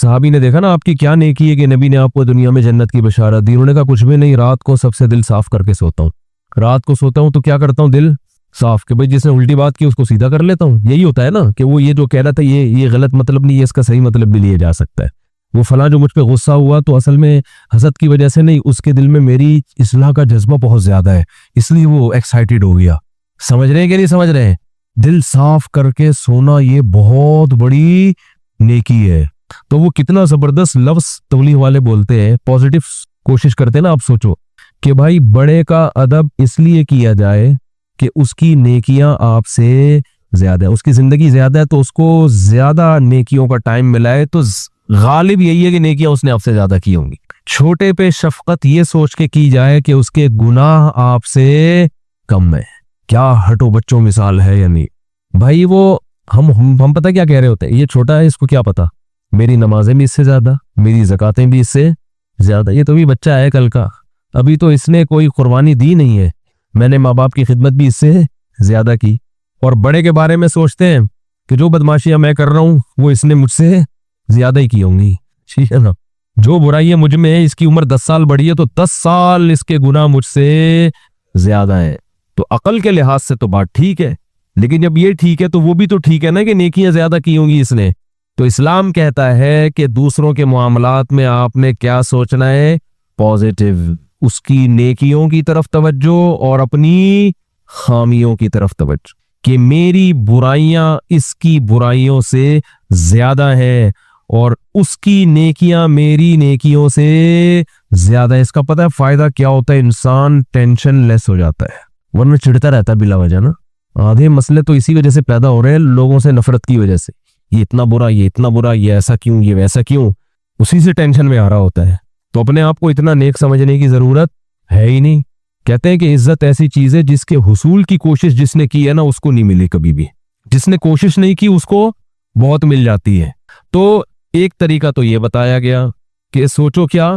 साहबी ने देखा ना आपकी क्या नेकी है कि नबी ने आपको दुनिया में जन्नत की बशारत दी। उन्होंने कहा कुछ भी नहीं, रात को सबसे दिल साफ करके सोता हूँ। रात को सोता हूँ तो क्या करता हूँ, दिल साफ के भाई जिसने उल्टी बात की उसको सीधा कर लेता हूँ। यही होता है ना कि वो ये जो कह रहा था ये गलत मतलब नहीं है, इसका सही मतलब भी लिया जा सकता है। वो फला जो मुझ पे गुस्सा हुआ तो असल में हसद की वजह से नहीं, उसके दिल में मेरी इस्लाह का जज्बा बहुत ज्यादा है, इसलिए वो एक्साइटेड हो गया। समझ रहे हैं कि नहीं समझ रहे हैं? दिल साफ करके सोना ये बहुत बड़ी नेकी है। तो वो कितना जबरदस्त लफ्ज तबलीग वाले बोलते हैं, पॉजिटिव कोशिश करते हैं ना। आप सोचो कि भाई बड़े का अदब इसलिए किया जाए कि उसकी नेकियां आपसे ज्यादा है, उसकी जिंदगी ज्यादा है, तो उसको ज्यादा नेकियों का टाइम मिला है, तो गालिब यही है कि नेकियां उसने आपसे ज्यादा की होंगी। छोटे पे शफकत ये सोच के की जाए कि उसके गुनाह आपसे कम है। क्या हटो बच्चों मिसाल है या नहीं भाई? वो हम पता क्या कह रहे होते हैं, ये छोटा है इसको क्या पता, मेरी नमाजें भी इससे ज्यादा, मेरी ज़कातें भी इससे ज्यादा। ये तो भी बच्चा है कल का, अभी तो इसने कोई कुर्बानी दी नहीं है, मैंने माँ बाप की खिदमत भी इससे ज्यादा की। और बड़े के बारे में सोचते हैं कि जो बदमाशियां मैं कर रहा हूं वो इसने मुझसे ज्यादा ही की होंगी, ठीक है ना। जो बुराई मुझ में है, इसकी उम्र 10 साल बढ़ी है तो 10 साल इसके गुनाह मुझसे ज्यादा है। तो अकल के लिहाज से तो बात ठीक है, लेकिन जब ये ठीक है तो वो भी तो ठीक है ना कि नेकियां ज्यादा की होंगी इसने। तो इस्लाम कहता है कि दूसरों के मामलात में आपने क्या सोचना है, पॉजिटिव, उसकी नेकियों की तरफ तवज्जो और अपनी खामियों की तरफ तवज्जो, कि मेरी बुराइयां इसकी बुराइयों से ज्यादा है और उसकी नेकियां मेरी नेकियों से ज्यादा है। इसका पता है फायदा क्या होता है, इंसान टेंशन लेस हो जाता है, वरना चिढ़ता रहता है बिला वजह ना। आधे मसले तो इसी वजह से पैदा हो रहे हैं, लोगों से नफरत की वजह से। ये इतना बुरा, ये इतना बुरा, ये ऐसा क्यों, ये वैसा क्यों, उसी से टेंशन में आ रहा होता है। तो अपने आप को इतना नेक समझने की जरूरत है ही नहीं। कहते हैं कि इज्जत ऐसी चीज है जिसके हुसूल की कोशिश जिसने की है ना उसको नहीं मिली कभी भी, जिसने कोशिश नहीं की उसको बहुत मिल जाती है। तो एक तरीका तो ये बताया गया कि सोचो क्या,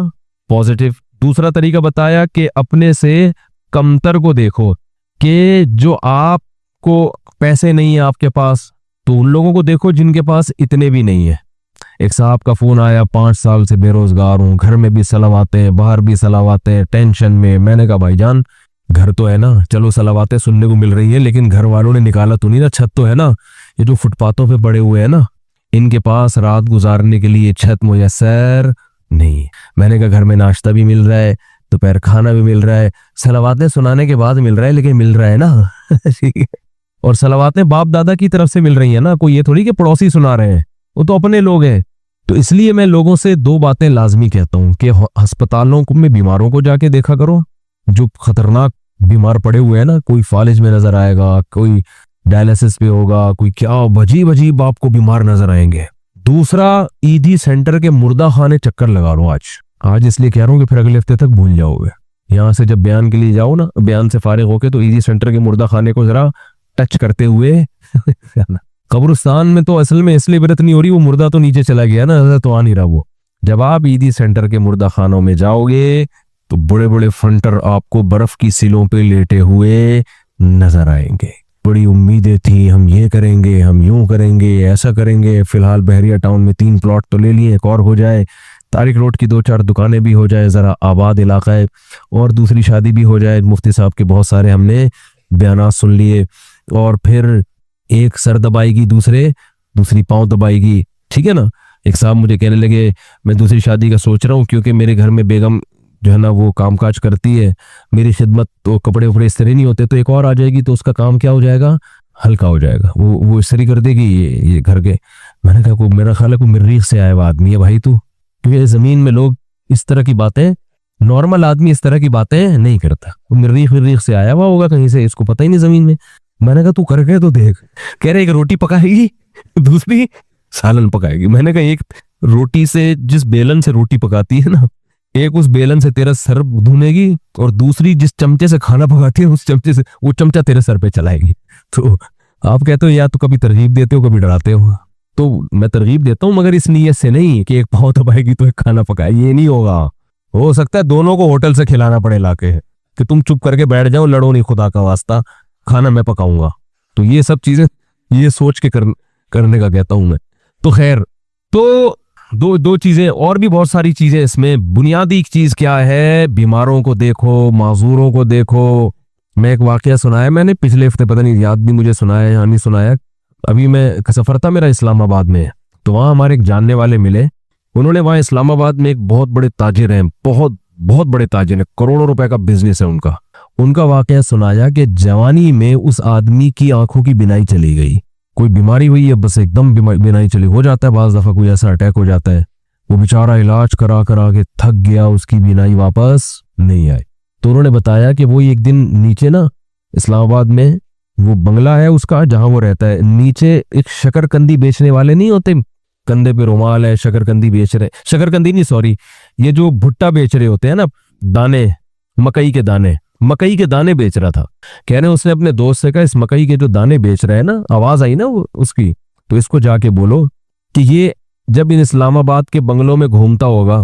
पॉजिटिव। दूसरा तरीका बताया कि अपने से कमतर को देखो, कि जो आपको पैसे नहीं है आपके पास, तो उन लोगों को देखो जिनके पास इतने भी नहीं है। एक साहब का फोन आया, 5 साल से बेरोजगार हूं, घर में भी सलावाते हैं, बाहर भी सलावाते हैं, टेंशन में। मैंने कहा भाईजान घर तो है ना, चलो सलावाते सुनने को मिल रही है, लेकिन घर वालों ने निकाला तो नहीं ना, छत तो है ना। ये जो फुटपाथों पे पड़े हुए हैं ना, इनके पास रात गुजारने के लिए छत मुयस्सर नहीं। मैंने कहा घर में नाश्ता भी मिल रहा है, दोपहर खाना भी मिल रहा है, सलावातें सुनाने के बाद मिल रहा है, लेकिन मिल रहा है ना ठीक है। और सलावातें बाप दादा की तरफ से मिल रही है ना, कोई ये थोड़ी कि पड़ोसी सुना रहे हैं, वो तो अपने लोग हैं। तो इसलिए मैं लोगों से 2 बातें लाजमी कहता हूं कि अस्पतालों में बीमारों को जाके देखा करो, जो खतरनाक बीमार पड़े हुए हैं ना, कोई फालिज में नजर आएगा, कोई डायलिसिस पे होगा, कोई क्या अजीब अजीब आपको बीमार नजर आएंगे। दूसरा, ईदी सेंटर के मुर्दा खाने चक्कर लगा लो आज इसलिए कह रहा हूं कि फिर अगले हफ्ते तक भूल जाओगे। यहां से जब बयान के लिए जाओ ना, बयान से फारिग होके तो ईदी सेंटर के मुर्दा खाने को जरा टच करते हुए कब्रिस्तान में तो असल में इसलिए इबरत नहीं हो रही, वो मुर्दा तो नीचे चला गया ना, नजर तो आ नहीं रहा वो। जब आप ईदी सेंटर के मुर्दा खानों में जाओगे तो बड़े बड़े फंटर आपको बर्फ की सिलों पे लेटे हुए नजर आएंगे। बड़ी उम्मीदें थी, हम ये करेंगे, हम यूं करेंगे, ऐसा करेंगे। फिलहाल बहरिया टाउन में 3 प्लॉट तो ले लिए, एक और हो जाए, तारिक रोड की 2-4 दुकानें भी हो जाए, जरा आबाद इलाका है, और दूसरी शादी भी हो जाए। मुफ्ती साहब के बहुत सारे हमने बयान सुन लिए, और फिर एक सर दबाएगी, दूसरी पांव दबाएगी, ठीक है ना। एक साहब मुझे कहने लगे मैं दूसरी शादी का सोच रहा हूँ क्योंकि मेरे घर में बेगम जो है ना वो कामकाज करती है, मेरी खिदमत तो कपड़े उपड़े इस्त्री नहीं होते, तो एक और आ जाएगी तो उसका काम क्या हो जाएगा, हल्का हो जाएगा, वो इस्त्री कर देगी ये घर के। मैंने कहा मेरा ख्याल है कोई मरीख से आया हुआ आदमी है भाई तू, क्योंकि जमीन में लोग इस तरह की बातें, नॉर्मल आदमी इस तरह की बातें नहीं करता, वो मरीख से आया हुआ होगा कहीं से, इसको पता ही नहीं जमीन में। मैंने कहा तू करके तो देख। कह रहे एक रोटी पकाएगी, दूसरी सालन पकाएगी। मैंने कहा एक रोटी से, जिस बेलन से रोटी पकाती है ना, एक उस बेलन से तेरा सर धुनेगी, और दूसरी जिस चमचे से खाना पकाती है उस चमचे से वो चमचा तेरे सर पे चलाएगी। तो आप कहते हो या तो कभी तरगीब देते हो कभी डराते हो, तो मैं तरगीब देता हूँ मगर इस नीयत से नहीं कि एक पाँव दबाएगी तो एक खाना पकाए, ये नहीं होगा। हो सकता है दोनों को होटल से खिलाना पड़े लाके, कि तुम चुप करके बैठ जाओ, लड़ो नहीं, खुदा का वास्ता, खाना मैं पकाऊंगा। तो ये सब चीजें ये सोच के करने का कहता हूं मैं। तो खैर, तो दो दो चीजें और भी बहुत सारी चीजें इसमें। बुनियादी चीज क्या है, बीमारों को देखो, माजूरों को देखो। मैं एक वाकया सुनाया मैंने पिछले हफ्ते, पता नहीं याद नहीं मुझे सुनाया या नहीं सुनाया। अभी मैं सफर था मेरा इस्लामाबाद में, तो वहां हमारे एक जानने वाले मिले। उन्होंने वहां इस्लामाबाद में एक बहुत बड़े ताजिर हैं, बहुत बहुत बड़े ताजिर हैं, करोड़ों रुपए का बिजनेस है उनका। उनका वाकया सुनाया कि जवानी में उस आदमी की आंखों की बिनाई चली गई, कोई बीमारी हुई है, बस एकदम बिनाई चली। हो जाता है बाज दफा कोई ऐसा अटैक हो जाता है, वो बेचारा इलाज करा करा के थक गया, उसकी बिनाई वापस नहीं आई। तो उन्होंने बताया कि वो एक दिन नीचे ना इस्लामाबाद में वो बंगला है उसका जहां वो रहता है, नीचे एक शकरकंदी बेचने वाले नहीं होते, कंधे पे रुमाल है, शकरकंदी बेच रहे, शकरकंदी नहीं सॉरी, ये जो भुट्टा बेच रहे होते हैं ना, दाने, मकई के दाने, मकई के दाने बेच रहा था। कह रहे उसने अपने दोस्त से कहा इस मकई के जो दाने बेच रहे हैं ना, आवाज आई ना उसकी, तो इसको जाके बोलो कि ये जब इन इस्लामाबाद के बंगलों में घूमता होगा,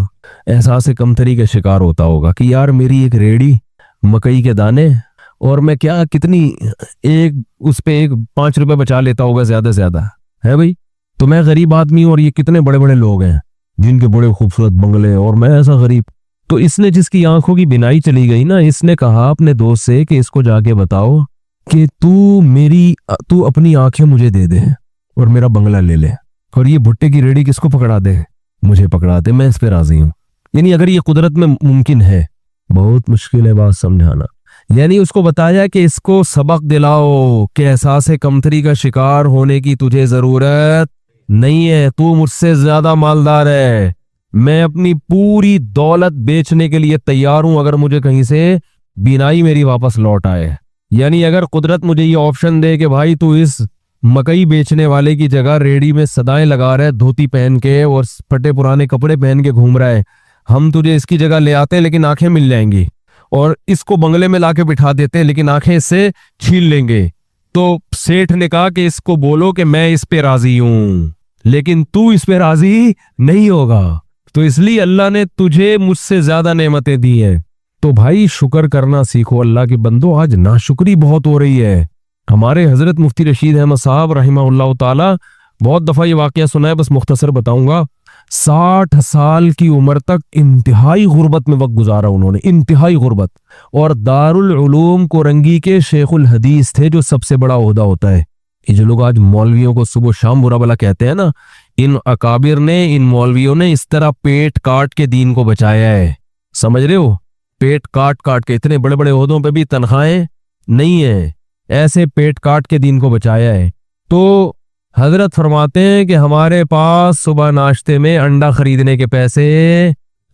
एहसास कमतरी का शिकार होता होगा कि यार मेरी एक रेडी मकई के दाने, और मैं क्या कितनी एक उस पे एक 5 रुपए बचा लेता होगा ज्यादा से ज्यादा, है भाई। तो मैं गरीब आदमी हूं और ये कितने बड़े बड़े लोग हैं जिनके बड़े खूबसूरत बंगले, और मैं ऐसा गरीब। तो इसने जिसकी आंखों की बिनाई चली गई ना, इसने कहा अपने दोस्त से कि इसको जाके बताओ कि तू अपनी आंखें मुझे दे दे और मेरा बंगला ले ले, और ये भुट्टे की रेडी किसको पकड़ा दे, मुझे पकड़ा दे, मैं इस पे राजी हूं। यानी अगर ये कुदरत में मुमकिन है, बहुत मुश्किल है बात समझाना। यानी उसको बताया कि इसको सबक दिलाओ कि एहसास कमतरी का शिकार होने की तुझे जरूरत नहीं है, तू मुझसे ज्यादा मालदार है, मैं अपनी पूरी दौलत बेचने के लिए तैयार हूं अगर मुझे कहीं से बीनाई मेरी वापस लौट आए। यानी अगर कुदरत मुझे ये ऑप्शन दे कि भाई तू इस मकई बेचने वाले की जगह रेडी में सदाएं लगा रहा है, धोती पहन के और फटे पुराने कपड़े पहन के घूम रहा है, हम तुझे इसकी जगह ले आते हैं लेकिन आंखें मिल जाएंगी, और इसको बंगले में लाके बिठा देते हैं लेकिन आंखें इससे छीन लेंगे। तो सेठ ने कहा कि इसको बोलो कि मैं इस पे राजी हूं, लेकिन तू इस पे राजी नहीं होगा, तो इसलिए अल्लाह ने तुझे मुझसे ज्यादा नेमतें दी है। तो भाई शुक्र करना सीखो अल्लाह के बंदो, आज नाशुक्री बहुत हो रही है। हमारे हजरत मुफ्ती रशीद अहमद साहब रहिमहुल्लाह ताला, बहुत दफा ये वाकया सुना है, बस मुख्तसर बताऊंगा। 60 साल की उम्र तक इंतहाई गुर्बत में वक्त गुजारा उन्होंने, इंतहाई गुर्बत, और दारुल उलूम कोरंगी के शेखुल हदीस थे, जो सबसे बड़ा ओहदा होता है। ये जो लोग आज मौलवियों को सुबह शाम बुरा भला कहते हैं ना, इन अकाबिर ने, इन मौलवियों ने इस तरह पेट काट के दीन को बचाया है, समझ रहे हो, पेट काट काट के। इतने बड़े बड़े ओहदों पे भी तनख्वाहें नहीं है, ऐसे पेट काट के दीन को बचाया है। तो हजरत फरमाते हैं कि हमारे पास सुबह नाश्ते में अंडा खरीदने के पैसे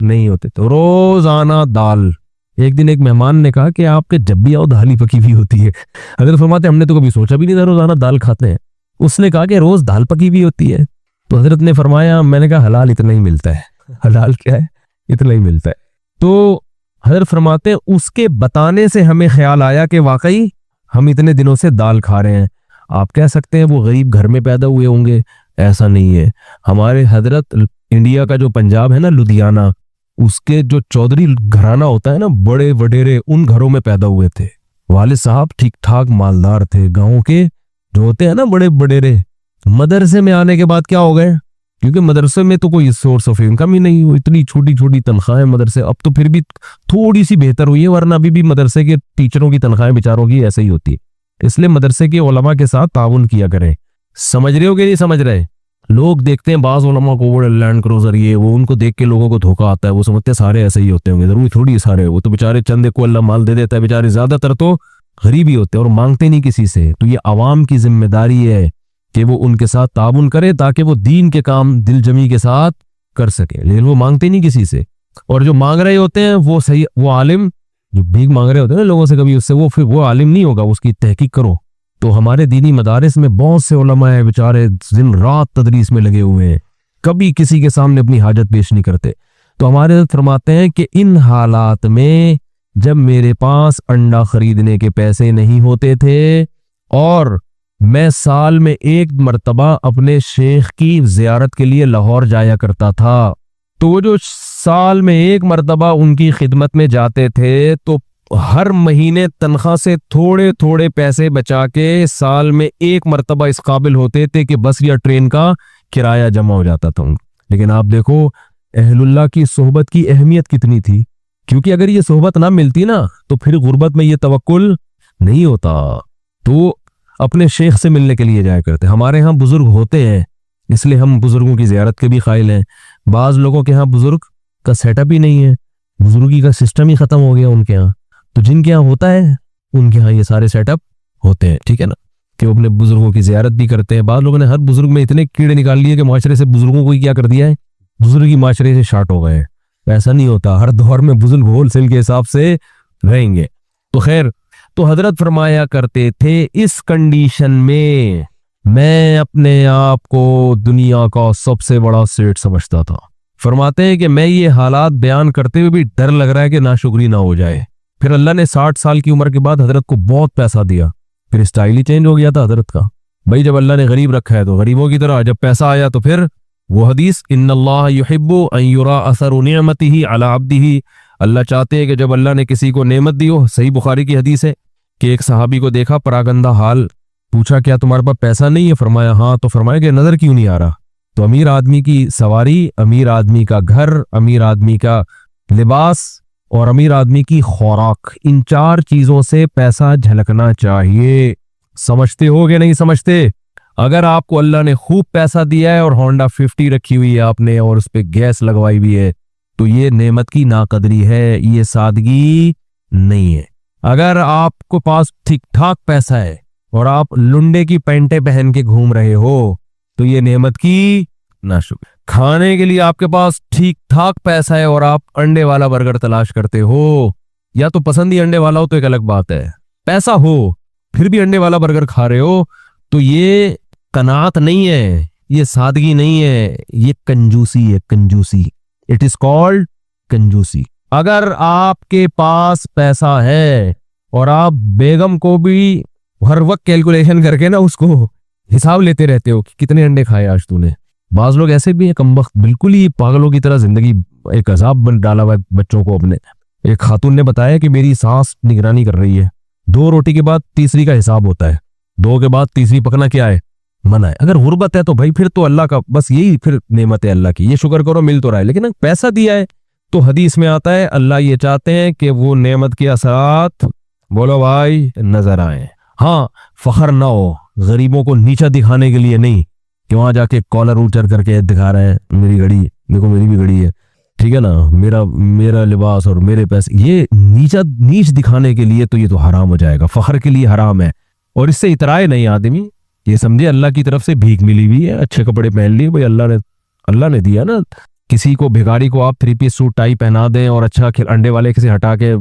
नहीं होते, तो रोजाना दाल। एक दिन एक मेहमान ने कहा कि आपके जब भी आओ दाल ही पकी हुई होती है। हजरत फरमाते हमने तो कभी सोचा भी नहीं था रोजाना दाल खाते हैं। उसने कहा कि रोज दाल पकी हुई होती है। तो हजरत ने फरमाया, मैंने कहा हलाल इतना ही मिलता है। हलाल क्या है? इतना ही मिलता है। तो हजरत फरमाते हैं उसके बताने से हमें ख्याल आया कि वाकई हम इतने दिनों से दाल खा रहे हैं। आप कह सकते हैं वो गरीब घर में पैदा हुए होंगे, ऐसा नहीं है। हमारे हजरत इंडिया का जो पंजाब है ना, लुधियाना, उसके जो चौधरी घराना होता है ना, बड़े वडेरे, उन घरों में पैदा हुए थे। वालिद साहब ठीक ठाक मालदार थे, गांव के जो होते हैं ना बड़े वडेरे। मदरसे में आने के बाद क्या हो गए, क्योंकि मदरसे में तो कोई सोर्स ऑफ इनकम ही नहीं, इतनी छोटी छोटी तनख्वाहें मदरसे। अब तो फिर भी थोड़ी सी बेहतर हुई है, वरना अभी भी मदरसे के टीचरों की तनख्वाहें बेचारों की ऐसे ही होती है। इसलिए मदरसे के उलमा के साथ ताउन किया करें। समझ रहे हो कि नहीं समझ रहे? लोग देखते हैं बाज उलमा को बड़े लैंड क्रूजर, ये वो, उनको देख के लोगों को धोखा आता है, वो समझते हैं सारे ऐसे ही होते होंगे। जरूरी थोड़ी सारे, वो तो बेचारे चंदे को अल्लाह माल दे देता है, बेचारे ज्यादातर तो गरीब ही होते हैं और मांगते नहीं किसी से। तो ये आवाम की जिम्मेदारी है कि वो उनके साथ ताउन करे ताकि वो दीन के काम दिल जमी के साथ कर सके, लेकिन वो मांगते नहीं किसी से। और जो मांग रहे होते हैं वो सही, वो आलिम जो भीख मांग रहे होते हैं ना लोगों से, कभी उससे वो फिर वो आलिम नहीं होगा, उसकी तहकीक करो। तो हमारे दीनी मदारिस में बहुत से उलमा है बेचारे दिन रात तदरीस में लगे हुए हैं, कभी किसी के सामने अपनी हाजत पेश नहीं करते। तो हमारे फरमाते हैं कि इन हालात में जब मेरे पास अंडा खरीदने के पैसे नहीं होते थे और मैं साल में एक मर्तबा अपने शेख की जियारत के लिए लाहौर जाया करता था, तो वो जो साल में एक मर्तबा उनकी खिदमत में जाते थे तो हर महीने तनख्वाह से थोड़े थोड़े पैसे बचा के साल में एक मर्तबा इस काबिल होते थे कि बस या ट्रेन का किराया जमा हो जाता था। लेकिन आप देखो अहलुल्लाह की सोहबत की अहमियत कितनी थी, क्योंकि अगर ये सोहबत ना मिलती ना तो फिर गुर्बत में ये तवक्कुल नहीं होता। तो अपने शेख से मिलने के लिए जाया करते। हमारे यहाँ बुजुर्ग होते हैं, इसलिए हम बुजुर्गों की ज़ियारत के भी कायल हैं। बाज़ लोगों के यहाँ बुजुर्ग का सेटअप ही नहीं है, बुजुर्गी का सिस्टम ही खत्म हो गया उनके यहाँ। तो जिनके यहाँ होता है उनके यहाँ ये सारे सेटअप होते हैं, ठीक है ना, कि वो अपने बुजुर्गों की ज़ियारत भी करते हैं। बाद लोगों ने हर बुजुर्ग में इतने कीड़े निकाल लिए कि माशरे से बुजुर्गों को ही क्या कर दिया है, बुजुर्ग ही माशरे से शार्ट हो गए। ऐसा नहीं होता, हर दौर में बुजुर्ग होलसेल के हिसाब से रहेंगे। तो खैर, तो हजरत फरमाया करते थे इस कंडीशन में मैं अपने आप को दुनिया का सबसे बड़ा सेठ समझता था। फरमाते हैं कि मैं ये हालात बयान करते हुए भी डर लग रहा है कि नाशुक्री ना हो जाए। फिर अल्लाह ने 60 साल की उम्र के बाद हजरत को बहुत पैसा दिया, फिर स्टाइल ही चेंज हो गया था हजरत का। भाई जब अल्लाह ने गरीब रखा है तो गरीबों की तरह, जब पैसा आया तो फिर वो हदीस इन्नल्लाह युहिब्बु अन युरा असरु निअमतिही अला अब्दिही, अल्लाह चाहते हैं कि जब अल्लाह ने किसी को नेमत दी हो। सही बुखारी की हदीस है कि एक सहाबी को देखा परागंदा हाल, पूछा क्या तुम्हारे पास पैसा नहीं है? फरमाया हाँ। तो फरमाया कि नजर क्यों नहीं आ रहा? तो अमीर आदमी की सवारी, अमीर आदमी का घर, अमीर आदमी का लिबास और अमीर आदमी की खुराक, इन 4 चीजों से पैसा झलकना चाहिए। समझते हो कि नहीं समझते? अगर आपको अल्लाह ने खूब पैसा दिया है और होंडा 50 रखी हुई है आपने और उस पर गैस लगवाई हुई है, तो ये नेमत की नाकदरी है, ये सादगी नहीं है। अगर आपको पास ठीक ठाक पैसा है और आप लुंडे की पैंटे पहन के घूम रहे हो, तो ये नेमत की नाशुक्र। खाने के लिए आपके पास ठीक ठाक पैसा है और आप अंडे वाला बर्गर तलाश करते हो, या तो पसंद ही अंडे वाला हो तो एक अलग बात है, पैसा हो फिर भी अंडे वाला बर्गर खा रहे हो, तो ये कनात नहीं है, ये सादगी नहीं है, ये कंजूसी है, कंजूसी। इट इज कॉल्ड कंजूसी। अगर आपके पास पैसा है और आप बेगम को भी हर वक्त कैलकुलेशन करके ना उसको हिसाब लेते रहते हो कि कितने अंडे खाए आज तूने। बाज लोग ऐसे भी हैं कमबख्त, बिल्कुल ही पागलों की तरह जिंदगी एक अजाब बन डाला हुआ है बच्चों को अपने। एक खातून ने बताया कि मेरी सास निगरानी कर रही है, 2 रोटी के बाद तीसरी का हिसाब होता है, 2 के बाद तीसरी पकना क्या है, मना है। अगर गुर्बत है तो भाई फिर तो अल्लाह का बस यही फिर नेमत है अल्लाह की, ये शुक्र करो मिल तो रहा है। लेकिन पैसा दिया है तो हदीस में आता है अल्लाह ये चाहते हैं कि वो नेमत के असरात, बोलो भाई, नजर आए। हाँ, फखर ना हो, गरीबों को नीचा दिखाने के लिए नहीं कि वहां जाके कॉलर ऊंचर करके दिखा रहे हैं मेरी घड़ी देखो, मेरी भी घड़ी है, ठीक है ना, मेरा लिबास और मेरे पैसे, ये नीच दिखाने के लिए तो ये तो हराम हो जाएगा, फखर के लिए हराम है। और इससे इतराए नहीं आदमी, ये समझे अल्लाह की तरफ से भीख मिली हुई है, अच्छे कपड़े पहन लिए भाई, अल्लाह ने दिया ना। किसी को भिखारी को आप 3 पीस सूट टाई पहना दें और अच्छा अंडे वाले किसी हटा के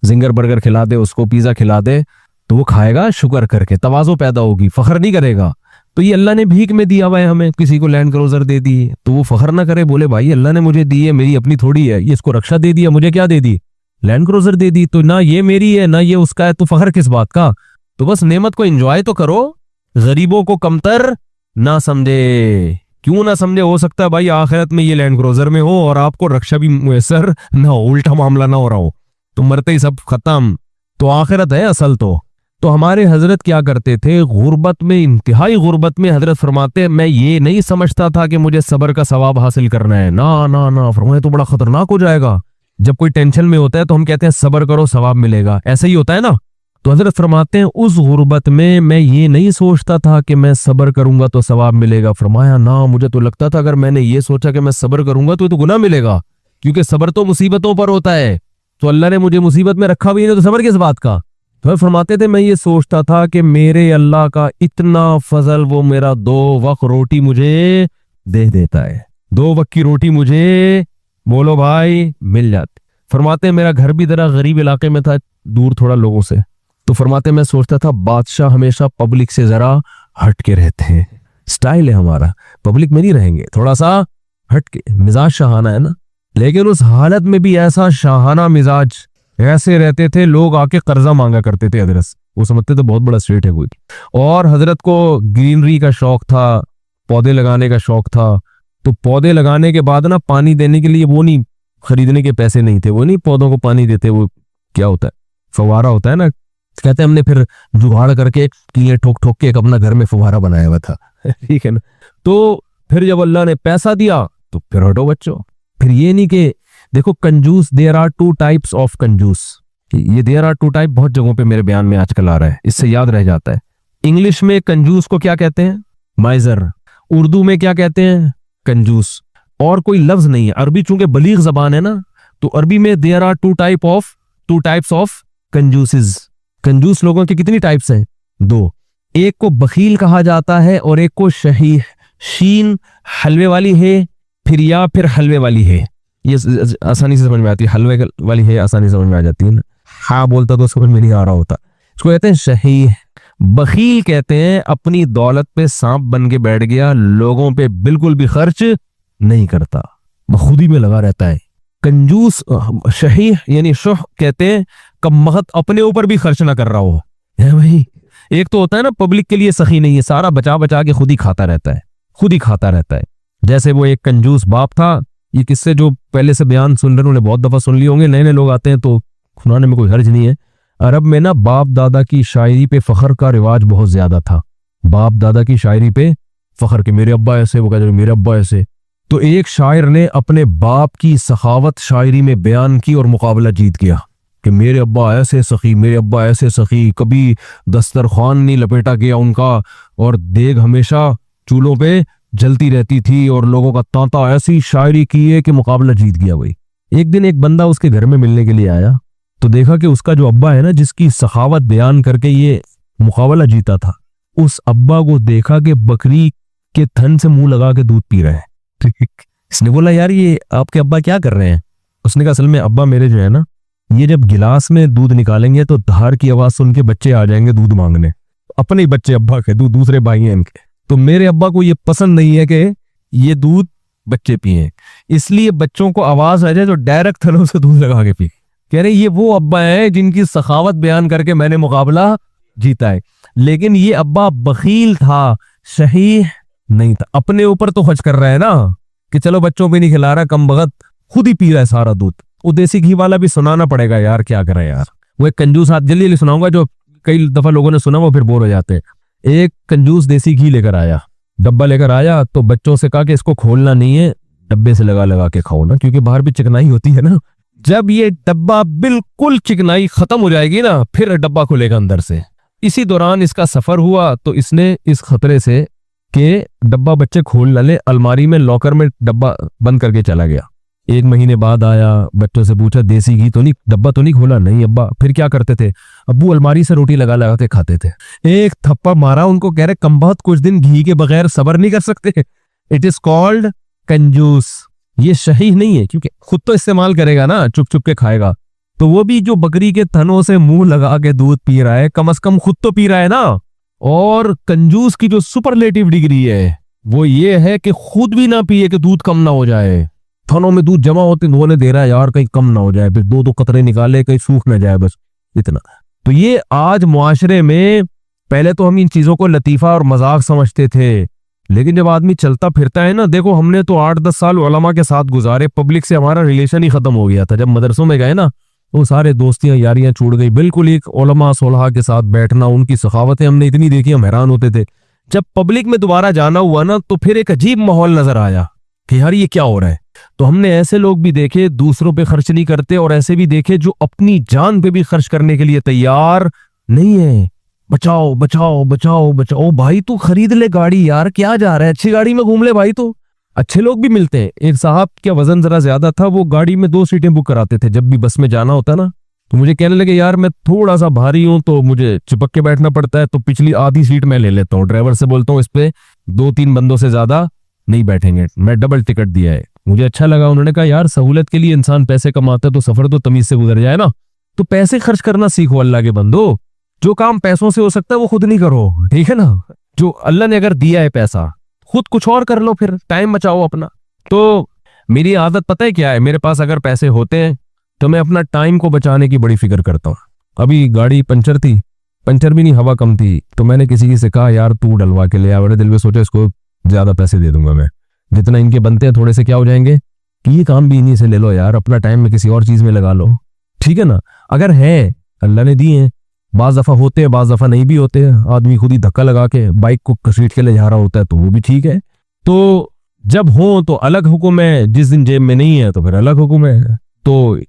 जिंगर बर्गर खिला दे, उसको पिज्जा खिला दे, तो वो खाएगा शुक्र करके, तवाज़ो पैदा होगी, फखर नहीं करेगा। तो ये अल्लाह ने भीख में दिया हुआ है हमें, किसी को लैंड क्रूजर दे दी तो वो फखर ना करे, बोले भाई अल्लाह ने मुझे दी है, मेरी अपनी थोड़ी है, ये इसको रक्षा दे दिया, मुझे क्या दे दी, लैंड क्रूजर दे दी, तो ना ये मेरी है ना ये उसका है, तो फखर किस बात का। तो बस नेमत को एंजॉय तो करो, गरीबों को कमतर ना समझे। क्यों ना समझे? हो सकता है भाई आखिरत में ये लैंड क्रूजर में हो और आपको रक्षा भी मुयसर ना हो, उल्टा मामला ना हो रहा हो, तो मरते ही सब खत्म, तो आखिरत है असल। तो हमारे हजरत क्या करते थे, गुर्बत में, इंतहाई गुर्बत में, हजरत फरमाते हैं मैं ये नहीं समझता था कि मुझे सब्र का सवाब हासिल करना है, ना ना ना, फरमाए तो बड़ा खतरनाक हो जाएगा। जब कोई टेंशन में होता है तो हम कहते हैं सब्र करो सवाब मिलेगा, ऐसा ही होता है ना। तो हजरत फरमाते हैं उस गुर्बत में मैं ये नहीं सोचता था कि मैं सब्र करूंगा तो सवाब मिलेगा। फरमाया ना, मुझे तो लगता था अगर मैंने ये सोचा कि मैं सब्र करूंगा तो गुनाह मिलेगा, क्योंकि सब्र तो मुसीबतों पर होता है, तो अल्लाह ने मुझे मुसीबत में रखा भी नहीं तो सब्र किस बात का। तो फरमाते थे मैं ये सोचता था कि मेरे अल्लाह का इतना फजल, वो मेरा 2 वक्त रोटी मुझे दे देता है, 2 वक्त की रोटी मुझे, बोलो भाई, मिल जाती। फरमाते मेरा घर भी जरा गरीब इलाके में था, दूर थोड़ा लोगों से, तो फरमाते मैं सोचता था बादशाह हमेशा पब्लिक से जरा हट के रहते हैं, स्टाइल है हमारा, पब्लिक में नहीं रहेंगे, थोड़ा सा हट के, मिजाज शाहाना है ना। लेकिन उस हालत में भी ऐसा शाहाना मिजाज ऐसे रहते थे, लोग आके कर्जा मांगा करते थे हजरत, वो समझते थे बहुत बड़ा स्टेट है कोई। और हजरत को ग्रीनरी का शौक था, पौधे लगाने का शौक था, तो पौधे लगाने के बाद ना पानी देने के लिए वो नहीं, खरीदने के पैसे नहीं थे, वो नहीं पौधों को पानी देते, वो क्या होता है, फवारा होता है ना, कहते हैं हमने फिर जुगाड़ करके एक कीले ठोक ठोक के एक अपना घर में फुहारा बनाया हुआ था ठीक है ना। तो फिर जब अल्लाह ने पैसा दिया तो फिर हटो बच्चों। फिर ये नहीं कि देखो कंजूस, there are two types of कंजूस। ये देयर आर टू टाइप बहुत जगहों पे मेरे बयान में आजकल आ रहा है, इससे याद रह जाता है। इंग्लिश में कंजूस को क्या कहते हैं? माइजर। उर्दू में क्या कहते हैं? कंजूस। और कोई लफ्ज नहीं है। अरबी चूंकि बलीग जबान है ना, तो अरबी में there are two types of कंजूसेस। कंजूस लोगों की कितनी टाइप्स हैं? 2। एक को बखील कहा जाता है और एक को शही। शीन हलवे वाली है, फिर हलवे वाली है। ये आसानी से समझ में आती है, हलवे वाली है आसानी से समझ में आ जाती है ना। हाँ बोलता तो समझ में नहीं आ रहा होता। इसको कहते हैं शही। बखील कहते हैं अपनी दौलत पे सांप बन के बैठ गया, लोगों पे बिल्कुल भी खर्च नहीं करता, बखुदी में लगा रहता है। कंजूस शही यानी शुह कहते हैं कमबख्त, अपने ऊपर भी खर्च ना कर रहा हो। है भाई, एक तो होता है ना पब्लिक के लिए सखी नहीं है, सारा बचा बचा के खुद ही खाता रहता है। जैसे वो एक कंजूस बाप था। ये किस्से जो पहले से बयान सुन रहे हैं उन्होंने बहुत दफा सुन लिए होंगे, नए नए लोग आते हैं तो सुनाने में कोई हर्ज नहीं है। अरब में ना बाप दादा की शायरी पे फख्र का रिवाज बहुत ज्यादा था। बाप दादा की शायरी पे फख्र के मेरे अब्बा ऐसे, वो कहते मेरे अब्बा ऐसे। तो एक शायर ने अपने बाप की सखावत शायरी में बयान की और मुकाबला जीत गया कि मेरे अब्बा ऐसे सखी, मेरे अब्बा ऐसे सखी, कभी दस्तरखान नहीं लपेटा गया उनका, और देग हमेशा चूल्हों पे जलती रहती थी, और लोगों का तांता। ऐसी शायरी की है कि मुकाबला जीत गया भाई। एक दिन एक बंदा उसके घर में मिलने के लिए आया, तो देखा कि उसका जो अब्बा है ना, जिसकी सखावत बयान करके ये मुकाबला जीता था, उस अब्बा को देखा कि बकरी के थन से मुंह लगा के दूध पी रहे हैं। ठीक, इसने बोला यार ये आपके अब्बा क्या कर रहे हैं? उसने कहा असल में अब्बा मेरे जो है ना, ये जब गिलास में दूध निकालेंगे तो धार की आवाज सुन के बच्चे आ जाएंगे दूध मांगने। अपने ही बच्चे अब्बा के, दूसरे भाई हैं इनके। तो मेरे अब्बा को ये पसंद नहीं है कि ये दूध बच्चे पिए, इसलिए बच्चों को आवाज आ जाए तो डायरेक्ट थनों से दूध लगा के पी। कह रहे ये वो अब्बा है जिनकी सखावत बयान करके मैंने मुकाबला जीता है। लेकिन ये अब्बा बखील था, सही नहीं था। अपने ऊपर तो खर्च कर रहा है ना, कि चलो बच्चों पे नहीं खिला रहा, कम बगत खुद ही पी रहा है सारा दूध। वो देसी घी वाला भी सुनाना पड़ेगा यार, क्या करे यार। वो एक कंजूस हाथ जल्दी सुनाऊंगा जो कई दफा लोगों ने सुना, वो फिर बोर हो जाते हैं। एक कंजूस देसी घी लेकर आया, डब्बा लेकर आया, तो बच्चों से कहा कि इसको खोलना नहीं है, डब्बे से लगा लगा के खाओ ना, क्योंकि बाहर भी चिकनाई होती है ना। जब ये डब्बा बिल्कुल चिकनाई खत्म हो जाएगी ना, फिर डब्बा खुलेगा अंदर से। इसी दौरान इसका सफर हुआ तो इसने इस खतरे से कि डब्बा बच्चे खोल न ले, अलमारी में लॉकर में डब्बा बंद करके चला गया। 1 महीने बाद आया, बच्चों से पूछा देसी घी तो नहीं, डब्बा तो नहीं खोला? नहीं अब्बा। फिर क्या करते थे? अब्बू अलमारी से रोटी लगा लगा के खाते थे। एक थप्पड़ मारा उनको, कह रहे कमबख्त कुछ दिन घी के बगैर सबर नहीं कर सकते। इट इज कॉल्ड कंजूस। ये सही नहीं है, क्योंकि खुद तो इस्तेमाल करेगा ना, चुप चुप के खाएगा। तो वो भी जो बकरी के थनों से मुंह लगा के दूध पी रहा है, कम से कम खुद तो पी रहा है ना। और कंजूस की जो सुपरलेटिव डिग्री है वो ये है कि खुद भी ना पिए कि दूध कम ना हो जाए। थनों में दूध जमा होते धोने दे रहा है यार, कहीं कम ना हो जाए, फिर 2-2 कतरे निकाले, कहीं सूख ना जाए, बस इतना। तो ये आज मुआशरे में, पहले तो हम इन चीजों को लतीफा और मजाक समझते थे, लेकिन जब आदमी चलता फिरता है ना, देखो हमने तो 8-10 साल उलमा के साथ गुजारे, पब्लिक से हमारा रिलेशन ही खत्म हो गया था। जब मदरसों में गए ना, वो सारे दोस्तियां यारियां छूट गई, बिल्कुल एक उलमा सोलहा के साथ बैठना, उनकी सखावतें हमने इतनी देखी, हम हैरान होते थे। जब पब्लिक में दोबारा जाना हुआ ना, तो फिर एक अजीब माहौल नजर आया कि यार ये क्या हो रहा है। तो हमने ऐसे लोग भी देखे दूसरों पे खर्च नहीं करते, और ऐसे भी देखे जो अपनी जान पे भी खर्च करने के लिए तैयार नहीं है। बचाओ बचाओ बचाओ बचाओ, भाई तू खरीद ले गाड़ी यार, क्या जा रहा है, अच्छी गाड़ी में घूम ले भाई। तो अच्छे लोग भी मिलते हैं। एक साहब का वजन जरा ज्यादा था, वो गाड़ी में 2 सीटें बुक कराते थे जब भी बस में जाना होता ना। तो मुझे कहने लगे यार मैं थोड़ा सा भारी हूं तो मुझे चिपक के बैठना पड़ता है, तो पिछली आधी सीट मैं ले लेता हूँ। ड्राइवर से बोलता हूँ इस पे 2-3 बंदों से ज्यादा नहीं बैठेंगे, मैं डबल टिकट दिया है। मुझे अच्छा लगा। उन्होंने कहा यार सहूलत के लिए इंसान पैसे कमाता है तो सफर तो तमीज से गुजर जाए ना। तो पैसे खर्च करना सीखो अल्लाह के बंदो। जो काम पैसों से हो सकता है वो खुद नहीं करो, ठीक है ना। जो अल्लाह ने अगर दिया है पैसा, खुद कुछ और कर लो, फिर टाइम बचाओ अपना। तो मेरी आदत पता है क्या है, मेरे पास अगर पैसे होते हैं तो मैं अपना टाइम को बचाने की बड़ी फिक्र करता हूँ। अभी गाड़ी पंचर थी, पंचर भी नहीं हवा कम थी, तो मैंने किसी से कहा यार तू डलवा के ले आ। बड़े दिल में सोचा इसको ज्यादा पैसे दे दूंगा मैं, जितना इनके बनते हैं थोड़े से क्या हो जाएंगे कि ये काम भी इन्हीं से ले लो यार, अपना टाइम में किसी और चीज में लगा लो, ठीक है ना। अगर है अल्लाह ने दिए हैं, बाज दफा होते हैं बाज दफा नहीं भी होते हैं, आदमी खुद ही धक्का लगा के बाइक को घसीट के ले जा रहा होता है तो वो भी ठीक है। तो जब हो तो अलग हुक्म है, जिस दिन जेब में नहीं है तो फिर अलग हुक्म है। तो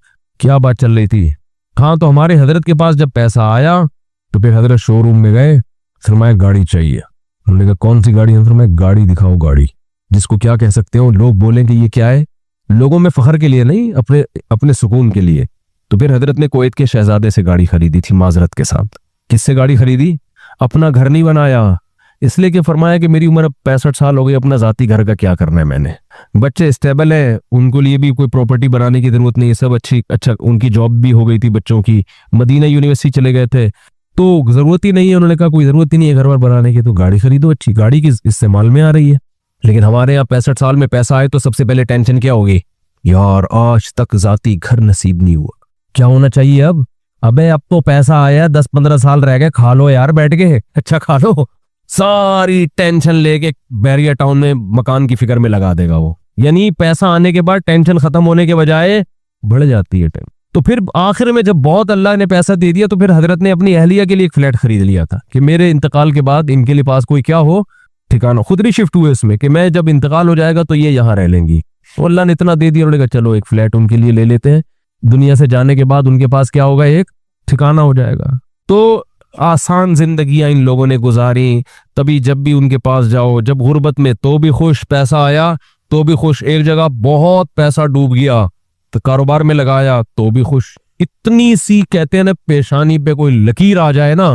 क्या बात चल रही थी? हाँ, तो हमारे हजरत के पास जब पैसा आया तो फिर हजरत शोरूम में गए, फरमाया गाड़ी चाहिए। हमने कहा कौन सी गाड़ी है? फरमाया गाड़ी दिखाओ, गाड़ी जिसको क्या कह सकते हो, लोग बोलेंगे ये क्या है, लोगों में फखर के लिए नहीं, अपने अपने सुकून के लिए। तो फिर हजरत ने कुवैत के शहजादे से गाड़ी खरीदी थी माजरत के साथ। किससे गाड़ी खरीदी? अपना घर नहीं बनाया, इसलिए कि फरमाया कि मेरी उम्र अब 65 साल हो गई, अपना जाती घर का क्या करना है मैंने, बच्चे स्टेबल है, उनको लिए भी कोई प्रॉपर्टी बनाने की जरूरत नहीं है, सब अच्छा उनकी जॉब भी हो गई थी बच्चों की, मदीना यूनिवर्सिटी चले गए थे, तो जरूरत ही नहीं है। उन्होंने कहा कोई जरूरत ही नहीं है घर वर बनाने की, तो गाड़ी खरीदो, अच्छी गाड़ी की इस्तेमाल में आ रही है। लेकिन हमारे यहाँ 65 साल में पैसा आए तो सबसे पहले टेंशन क्या होगी? यार आज तक जाती घर नसीब नहीं हुआ, क्या होना चाहिए अब? अबे अब तो पैसा आया, 10-15 साल रह गए, खा लो यार बैठ के, अच्छा खा लो। सारी टेंशन लेके बैरिया टाउन में मकान की फिक्र में लगा देगा वो। यानी पैसा आने के बाद टेंशन खत्म होने के बजाय बढ़ जाती है टेंशन। तो फिर आखिर में जब बहुत अल्लाह ने पैसा दे दिया तो फिर हजरत ने अपनी अहलिया के लिए एक फ्लैट खरीद लिया था कि मेरे इंतकाल के बाद इनके लिए पास कोई क्या हो ठिकाना, खुद ही शिफ्ट हुए इसमें कि मैं जब इंतकाल हो जाएगा तो ये यहाँ रह लेंगी। तो अल्लाह ने इतना दे दिया, उन्होंने कहा चलो एक फ्लैट उनके लिए ले लेते हैं, दुनिया से जाने के बाद उनके पास क्या होगा, एक ठिकाना हो जाएगा। तो आसान जिंदगियां इन लोगों ने गुजारी, तभी जब भी उनके पास जाओ, जब गुर्बत में तो भी खुश, पैसा आया तो भी खुश, एक जगह बहुत पैसा डूब गया तो कारोबार में लगाया तो भी खुश। इतनी सी कहते हैं ना पेशानी पे कोई लकीर आ जाए ना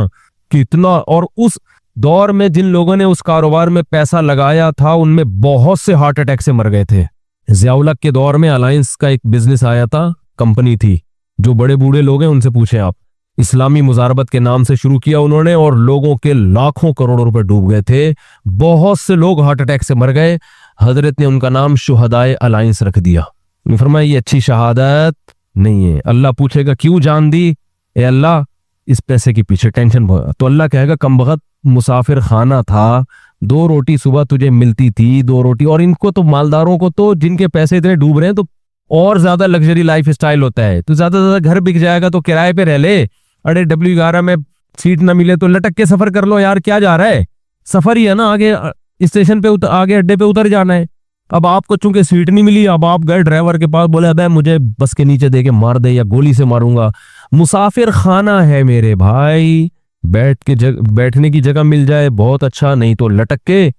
कि इतना। और उस दौर में जिन लोगों ने उस कारोबार में पैसा लगाया था उनमें बहुत से हार्ट अटैक से मर गए थे। ज़ियाउल हक के दौर में अलायंस का एक बिजनेस आया था, कंपनी थी, जो बड़े बूढ़े लोग हैं उनसे पूछें आप, इस्लामी मुजारबत के नाम से शुरू किया उन्होंने और लोगों के लाखों करोड़ों रुपए डूब गए थे, बहुत से लोग हार्ट अटैक से मर गए। हजरत ने उनका नाम शुहदाए अलायंस रख दिया। फरमाया ये अच्छी शहादत नहीं है। अल्लाह पूछेगा क्यों जान दी? ए अल्लाह इस पैसे के पीछे टेंशन बहुत। तो अल्लाह कहेगा कमबख्त मुसाफिर खाना था, 2 रोटी सुबह तुझे मिलती थी, 2 रोटी। और इनको तो मालदारों को तो जिनके पैसे इतने डूब रहे हैं तो और ज्यादा लग्जरी लाइफ स्टाइल होता है, तो ज्यादा से ज्यादा घर बिक जाएगा तो किराए पे रह ले। अरे W11 में सीट ना मिले तो लटक के सफर कर लो यार, क्या जा रहा है, सफर ही है ना, आगे स्टेशन पे आगे अड्डे पे उतर जाना है। अब आपको चूंकि सीट नहीं मिली, अब आप गए ड्राइवर के पास, बोले अबे मुझे बस के नीचे दे के मार दे या गोली से मारूंगा। मुसाफिर खाना है मेरे भाई, बैठने की जगह मिल जाए बहुत अच्छा, नहीं तो लटक के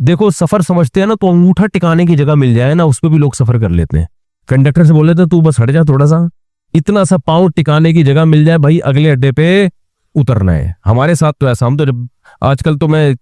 देखो सफर समझते हैं ना, तो अंगूठा टिकाने की जगह मिल जाए ना उस पर भी लोग सफर कर लेते हैं। कंडक्टर से बोले थे तू बस हट जा थोड़ा सा, इतना सा पांव टिकाने की जगह मिल जाए भाई, अगले अड्डे पे उतरना है। हमारे साथ तो ऐसा, हम तो जब आजकल तो मैं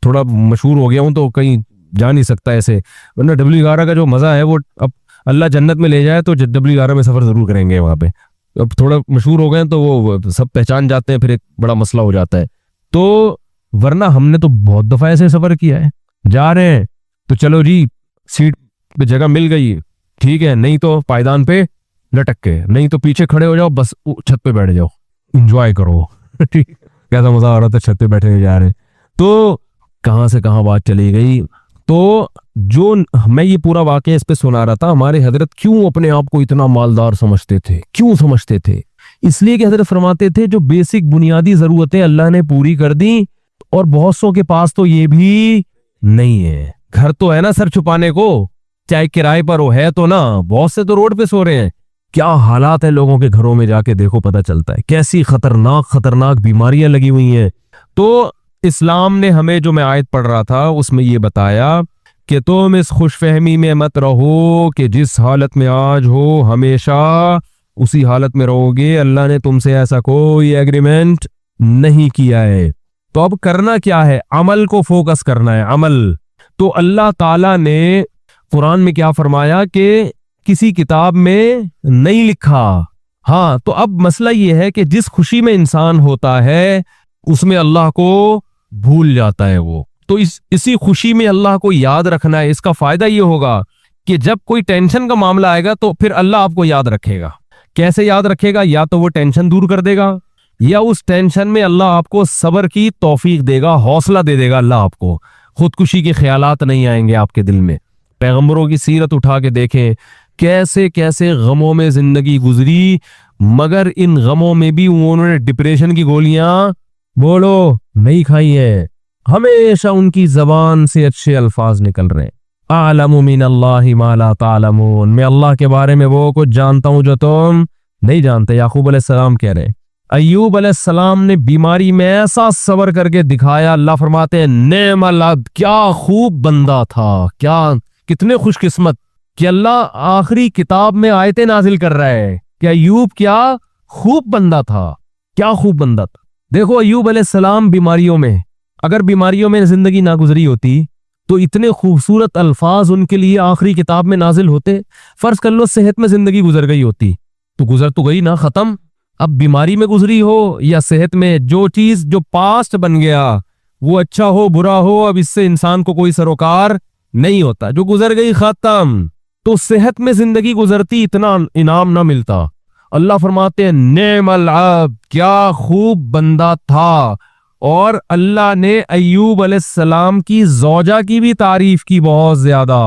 थोड़ा मशहूर हो गया हूं तो कहीं जा नहीं सकता ऐसे, वरना W11 का जो मजा है वो अब अल्लाह जन्नत में ले जाए तो W11 में सफर जरूर करेंगे वहां पे। अब थोड़ा मशहूर हो गए तो वो सब पहचान जाते हैं, फिर एक बड़ा मसला हो जाता है। तो वरना हमने तो बहुत दफा ऐसे सफर किया है, जा रहे हैं तो चलो जी सीट पे जगह मिल गई ठीक है, नहीं तो पायदान पे लटक के, नहीं तो पीछे खड़े हो जाओ, बस छत पे बैठ जाओ, एंजॉय करो। ठीक, कैसा मजा आ रहा था छत पे बैठे जा रहे। तो कहां से कहां बात चली गई। तो जो मैं ये पूरा वाकया इस पे सुना रहा था, हमारे हजरत क्यों अपने आप को इतना मालदार समझते थे, क्यों समझते थे? इसलिए कि हजरत फरमाते थे जो बेसिक बुनियादी जरूरतें अल्लाह ने पूरी कर दी, और बहुत सौ के पास तो ये भी नहीं है। घर तो है ना सर छुपाने को, चाहे किराए पर हो, है तो ना, बहुत से तो रोड पे सो रहे हैं। क्या हालात है लोगों के घरों में, जाके देखो पता चलता है कैसी खतरनाक खतरनाक बीमारियां लगी हुई हैं। तो इस्लाम ने हमें, जो मैं आयत पढ़ रहा था उसमें ये बताया कि तुम इस खुशफहमी में मत रहो कि जिस हालत में आज हो हमेशा उसी हालत में रहोगे। अल्लाह ने तुमसे ऐसा कोई एग्रीमेंट नहीं किया है। तो अब करना क्या है? अमल को फोकस करना है, अमल। तो अल्लाह ताला ने कुरान में क्या फरमाया कि किसी किताब में नहीं लिखा। हाँ, तो अब मसला ये है कि जिस खुशी में इंसान होता है उसमें अल्लाह को भूल जाता है वो। तो इसी खुशी में अल्लाह को याद रखना है। इसका फायदा ये होगा कि जब कोई टेंशन का मामला आएगा तो फिर अल्लाह आपको याद रखेगा। कैसे याद रखेगा? या तो वो टेंशन दूर कर देगा, या उस टेंशन में अल्लाह आपको सब्र की तौफीक देगा, हौसला दे देगा अल्लाह आपको। खुदकुशी के ख्यालात नहीं आएंगे आपके दिल में। पैगंबरों की सीरत उठा के देखें, कैसे कैसे गमों में जिंदगी गुजरी, मगर इन गमों में भी उन्होंने डिप्रेशन की गोलियां बोलो नहीं खाई है। हमेशा उनकी जबान से अच्छे अल्फाज निकल रहे हैं, आलमु मिनल्लाहि मा ला तालमून, मैं अल्लाह के बारे में वो कुछ जानता हूं जो तुम नहीं जानते। याकूब अलैहिस्सलाम कह रहे हैं। अय्यूब अलैहिस्सलाम ने बीमारी में ऐसा सब्र करके दिखाया। अल्लाह फरमाते हैं नेमल अब्द, क्या खूब बंदा था, क्या कितने खुशकिस्मत कि अल्लाह आखिरी किताब में आयतें नाजिल कर रहा है कि अय्यूब क्या खूब बंदा था, क्या खूब बंदा था। देखो अय्यूब अलैहिस्सलाम बीमारियों में, अगर बीमारियों में जिंदगी ना गुजरी होती तो इतने खूबसूरत अल्फाज उनके लिए आखिरी किताब में नाजिल होते। फर्ज कर लो सेहत में जिंदगी गुजर गई होती, तो गुजर तो गई ना, खत्म। अब बीमारी में गुजरी हो या सेहत में, जो चीज जो पास्ट बन गया वो अच्छा हो बुरा हो, अब इससे इंसान को कोई सरोकार नहीं होता। जो गुजर गई खत्म। तो सेहत में जिंदगी गुजरती इतना इनाम ना मिलता। अल्लाह फरमाते हैं नेमल अब्द, क्या खूब बंदा था। और अल्लाह ने अय्यूब अलैहिस्सलाम की ज़ौजा की भी तारीफ की बहुत ज्यादा।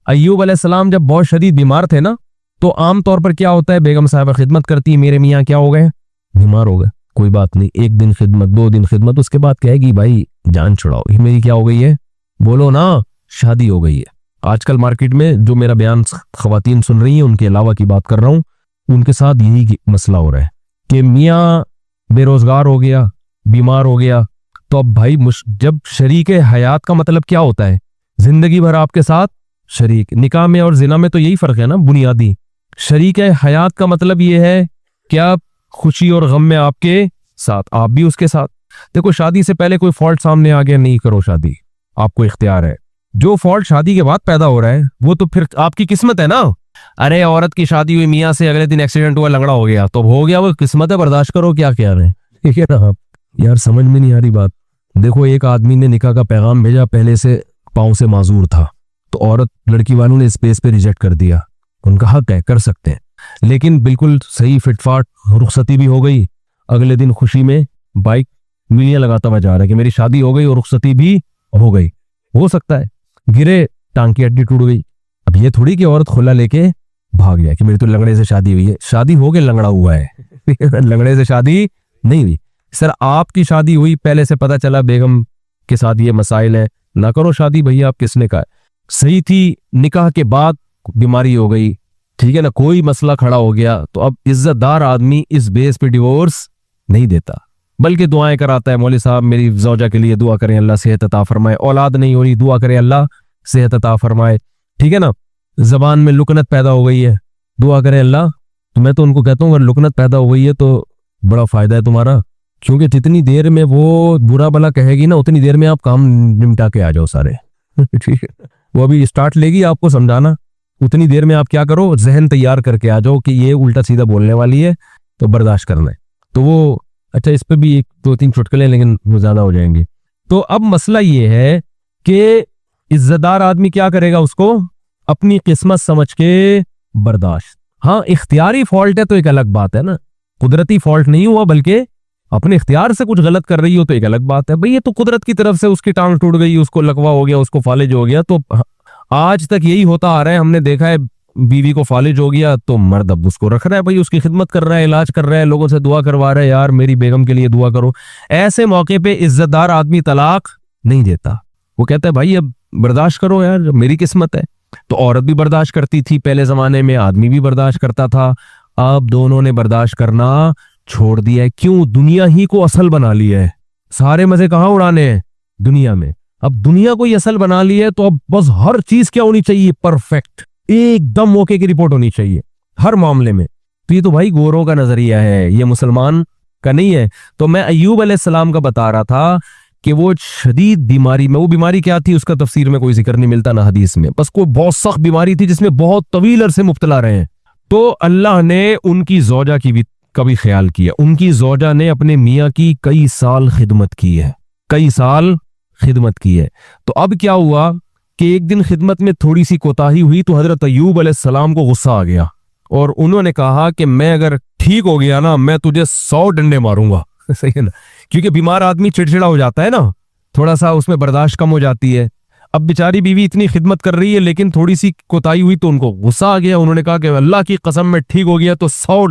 अय्यूब अलैहिस्सलाम जब बहुत शदीद बीमार थे ना, तो आमतौर पर क्या होता है, बेगम साहबा खिदमत करती है, मेरे मियाँ क्या हो गए, बीमार हो गए, कोई बात नहीं, एक दिन खिदमत, 2 दिन खिदमत, उसके बाद कहेगी भाई जान छुड़ाओ, ये मेरी क्या हो गई है, बोलो ना, शादी हो गई है। आजकल मार्केट में जो मेरा बयान खवातीन सुन रही हैं उनके अलावा की बात कर रहा हूँ, उनके साथ यही मसला हो रहा है कि मियाँ बेरोजगार हो गया, बीमार हो गया, तो अब भाई जब शरीक हयात का मतलब क्या होता है, जिंदगी भर आपके साथ शरीक। निकाह में और जिना में तो यही फर्क है ना बुनियादी। शरीक हयात का मतलब ये है कि आप खुशी और गम में आपके साथ, आप भी उसके साथ। देखो शादी से पहले कोई फॉल्ट सामने आ गया, नहीं करो शादी, आपको इख्तियार है। जो फॉल्ट शादी के बाद पैदा हो रहा है वो तो फिर आपकी किस्मत है ना। अरे औरत की शादी हुई मियाँ से, अगले दिन एक्सीडेंट हुआ, लंगड़ा हो गया, तो हो गया, वो किस्मत है, बर्दाश्त करो, क्या कह रहे हैं, ठीक है ना। यार समझ में नहीं आ रही बात। देखो एक आदमी ने निकाह का पैगाम भेजा, पहले से पाँव से माजूर था, तो औरत लड़की वालों ने स्पेस पे रिजेक्ट कर दिया। उनका हक है, कर सकते हैं, लेकिन बिल्कुल सही फिटफाट रुखसती भी हो गई। अगले दिन खुशी में बाइक मीलियां लगाता हुआ जा रहा है कि मेरी शादी हो गई और रुखसती भी हो गई। हो सकता है गिरे, टांग की हड्डी टूट गई। अब ये थोड़ी कि औरत खुला लेके भाग गया कि मेरी तो लंगड़े से शादी हुई है, शादी हो के लंगड़ा हुआ है लंगड़े से शादी नहीं हुई। सर आपकी शादी हुई, पहले से पता चला बेगम के साथ ये मसाइल है, ना करो शादी भैया, आप किसने कहा। सही थी, निकाह के बाद बीमारी हो गई, ठीक है ना, कोई मसला खड़ा हो गया, तो अब इज्जतदार आदमी इस बेस पे डिवोर्स नहीं देता, बल्कि दुआएं कराता है, मौलवी साहब मेरी ज़ौजा के लिए दुआ करें, अल्लाह सेहत अता फरमाए, औलाद नहीं हो रही, दुआ करें अल्लाह सेहत अता फरमाए, ठीक है ना। जबान में लुकनत पैदा हो गई है, दुआ करें अल्लाह। तो मैं तो उनको कहता हूँ अगर लुकनत पैदा हो गई है तो बड़ा फायदा है तुम्हारा, क्योंकि जितनी देर में वो बुरा भला कहेगी ना, उतनी देर में आप काम निपटा के आ जाओ सारे ठीक है। वो अभी स्टार्ट लेगी आपको समझाना, उतनी देर में आप क्या करो, जहन तैयार करके आ जाओ कि ये उल्टा सीधा बोलने वाली है, तो बर्दाश्त करना है। तो वो अच्छा, इस पे भी 1-2-3 चुटकुले, लेकिन वो ज्यादा हो जाएंगे। तो अब मसला ये है कि इज्जतदार आदमी क्या करेगा, उसको अपनी किस्मत समझ के बर्दाश्त। हाँ इख्तियारी फॉल्ट है तो एक अलग बात है ना, कुदरती फॉल्ट नहीं हुआ बल्कि अपने इख्तियार से कुछ गलत कर रही हो तो एक अलग बात है। भाई ये तो कुदरत की तरफ से उसकी टांग टूट गई, उसको लकवा हो गया, उसको फालिज हो गया, तो आज तक यही होता आ रहा है। हमने देखा है बीवी को फालिज हो गया तो मर्द अब उसको रख रहा है, भाई उसकी खिदमत कर रहा है, इलाज कर रहा है, लोगों से दुआ करवा रहा है, यार मेरी बेगम के लिए दुआ करो। ऐसे मौके पे इज्जतदार आदमी तलाक नहीं देता, वो कहता है भाई अब बर्दाश्त करो यार, मेरी किस्मत है। तो औरत भी बर्दाश्त करती थी पहले जमाने में, आदमी भी बर्दाश्त करता था, अब दोनों ने बर्दाश्त करना छोड़ दिया है। क्यों? दुनिया ही को असल बना लिया है। सारे मजे कहाँ उड़ाने हैं? दुनिया में। अब दुनिया को ही असल बना लिया है तो अब बस हर चीज क्या होनी चाहिए? परफेक्ट, एकदम मौके की रिपोर्ट होनी चाहिए हर मामले में। तो ये तो भाई गोरों का नजरिया है, ये मुसलमान का नहीं है। तो मैं अय्यूब अलैहिस्सलाम का बता रहा था कि वो शदीद बीमारी में, वो बीमारी क्या थी उसका तफसीर में कोई जिक्र नहीं मिलता ना हदीस में, बस कोई बहुत सख्त बीमारी थी जिसमें बहुत तवील अरसे मुब्तला रहे हैं। तो अल्लाह ने उनकी ज़ौजा की भी कभी ख्याल किया। उनकी ज़ौजा ने अपने मियाँ की कई साल खिदमत की है, कई साल खिदमत की है। तो अब क्या हुआ कि एक दिन खिदमत में थोड़ी सी कोताही हुई तो हजरत अय्यूब अलैहिस्सलाम को गुस्सा आ गया और उन्होंने कहा कि मैं अगर ठीक हो गया ना, मैं तुझे 100 डंडे मारूंगा सही है ना, क्योंकि बीमार आदमी चिड़चिड़ा हो जाता है ना, थोड़ा सा उसमें बर्दाश्त कम हो जाती है। अब बेचारी बीवी इतनी खिदमत कर रही है लेकिन थोड़ी सी कोताही हुई तो उनको गुस्सा आ गया। उन्होंने कहा कि अल्लाह की कसम में ठीक हो गया तो 100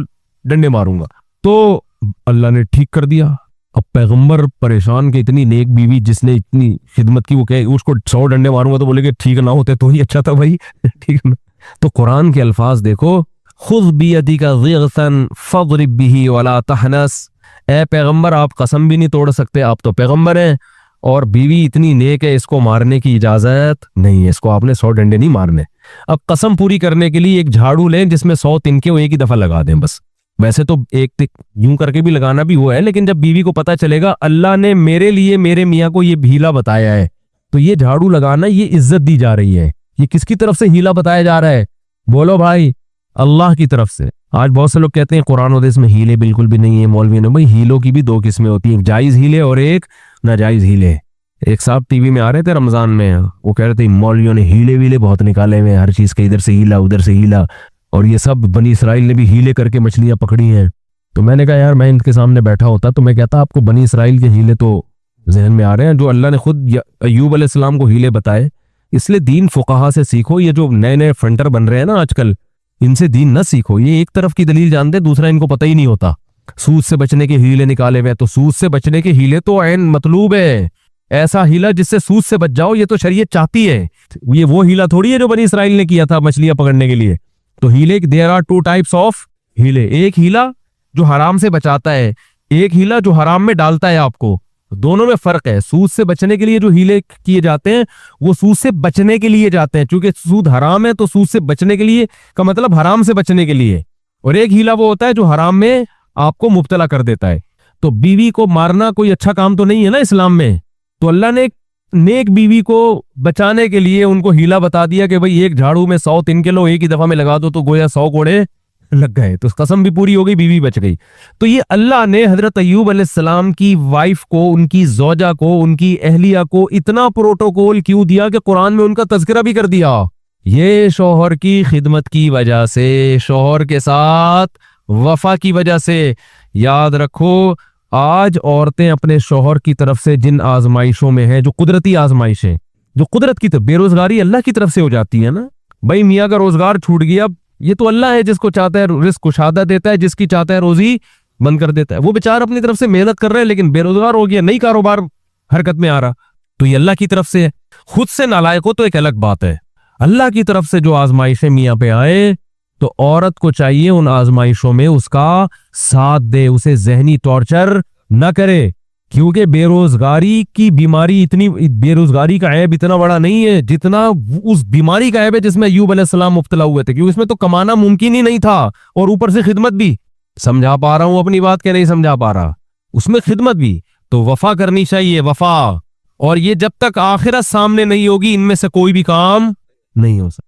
डंडे मारूंगा। तो अल्लाह ने ठीक कर दिया, अब पैगंबर परेशान के इतनी नेक बीवी जिसने इतनी खिदमत की, वो कहे उसको 100 डंडे मारूंगा तो बोलेगे ठीक ना होते तो ही अच्छा था भाई। ठीक ना। तो कुरान के अल्फाज देखो, खुद बियदिका ज़िग़सन फज़रिब बिही वला तहनस। ए पैगंबर आप कसम भी नहीं तोड़ सकते, आप तो पैगंबर हैं, और बीवी इतनी नेक है, इसको मारने की इजाजत नहीं है, इसको आपने 100 डंडे नहीं मारने। अब कसम पूरी करने के लिए एक झाड़ू लें जिसमें 100 तिनके वो एक ही दफा लगा दें बस। वैसे तो एक यूं करके भी लगाना भी वो है, लेकिन जब बीवी को पता चलेगा अल्लाह ने मेरे लिए मेरे मियाँ को ये हीला बताया है, तो ये झाड़ू लगाना ये इज्जत दी जा रही है। ये किसकी तरफ से हीला बताया जा रहा है? बोलो भाई, अल्लाह की तरफ से। आज बहुत से लोग कहते हैं कुरान और इसमें हीले बिल्कुल भी नहीं है, मौलवी ने। भाई हीलों की भी 2 किस्में होती हैं, एक जायज हीले और एक नाजायज हीले। एक साहब टीवी में आ रहे थे रमजान में, वो कह रहे थे मौलवियों ने हीले वीले बहुत निकाले हुए, हर चीज के इधर से हीला उधर से हीला, और ये सब बनी इसराइल ने भी हीले करके मछलियां पकड़ी हैं। तो मैंने कहा यार, मैं इनके सामने बैठा होता तो मैं कहता आपको बनी इसराइल के हीले तो जहन में आ रहे हैं, जो अल्लाह ने खुद अय्यूब अलैहिस्सलाम को हीले बताए। इसलिए दीन फुकाहा से सीखो। ये जो नए नए फ्रंटर बन रहे हैं ना आजकल, इनसे दीन न सीखो। ये एक तरफ की दलील जानते, दूसरा इनको पता ही नहीं होता। सूद से बचने के हीले निकाले हुए, तो सूद से बचने के हीले तो ऐन मतलूब है, ऐसा हीला जिससे सूद से बच जाओ, ये तो शरीयत चाहती है। ये वो हीला थोड़ी है जो बनी इसराइल ने किया था मछलियां पकड़ने के लिए। तो हीले, देयर आर 2 टाइप्स ऑफ हीले, एक हीला जो हराम से बचाता है, एक हीला जो हराम में डालता है आपको। दोनों में फर्क है। सूद से बचने के लिए जो हीले किए जाते हैं वो सूद से बचने के लिए जाते हैं, क्योंकि सूद हराम है, तो सूद से बचने के लिए का मतलब हराम से बचने के लिए। और एक हीला वो होता है जो हराम में आपको मुब्तला कर देता है। तो बीवी को मारना कोई अच्छा काम तो नहीं है ना इस्लाम में। तो अल्लाह ने नेक बीवी को बचाने के लिए उनको हीला बता दिया कि भाई एक झाड़ू में 100 तिनके लो, एक ही दफा में लगा दो, तो गोया 100 कोड़े लग गए। तो कसम भी पूरी हो गई, बीवी बच गई। तो ये अल्लाह ने हजरत अय्यूब अलैहिस्सलाम की वाइफ को, उनकी जोजा को, उनकी अहलिया को इतना प्रोटोकॉल क्यों दिया कि कुरान में उनका तज़किरा भी कर दिया। ये शौहर की खिदमत की वजह से, शौहर के साथ वफा की वजह से। याद रखो, आज औरतें अपने शौहर की तरफ से जिन आजमाइशों में हैं, जो कुदरती आजमाइशें, जो कुदरत की तरफ, बेरोजगारी अल्लाह की तरफ से हो जाती है ना भाई। मियाँ का रोजगार छूट गया, ये तो अल्लाह है जिसको चाहता है रिस्क कुशादा देता है, जिसकी चाहता है रोजी बंद कर देता है। वो बेचारा अपनी तरफ से मेहनत कर रहे हैं, लेकिन बेरोजगार हो गया, नई कारोबार हरकत में आ रहा, तो ये अल्लाह की तरफ से है। खुद से नालायक हो तो एक अलग बात है। अल्लाह की तरफ से जो आजमाइशें मियाँ पे आए, तो औरत को चाहिए उन आजमाइशों में उसका साथ दे, उसे जहनी टॉर्चर न करे। क्योंकि बेरोजगारी की बीमारी इतनी, बेरोजगारी का ऐब इतना बड़ा नहीं है जितना उस बीमारी का ऐब है जिसमें अय्यूब अलैहिस्सलाम मुब्तला हुए थे। क्योंकि इसमें तो कमाना मुमकिन ही नहीं था, और ऊपर से खिदमत भी। समझा पा रहा हूं अपनी बात के नहीं समझा पा रहा? उसमें खिदमत भी, तो वफा करनी चाहिए, वफा। और ये जब तक आखिरत सामने नहीं होगी, इनमें से कोई भी काम नहीं हो सकता।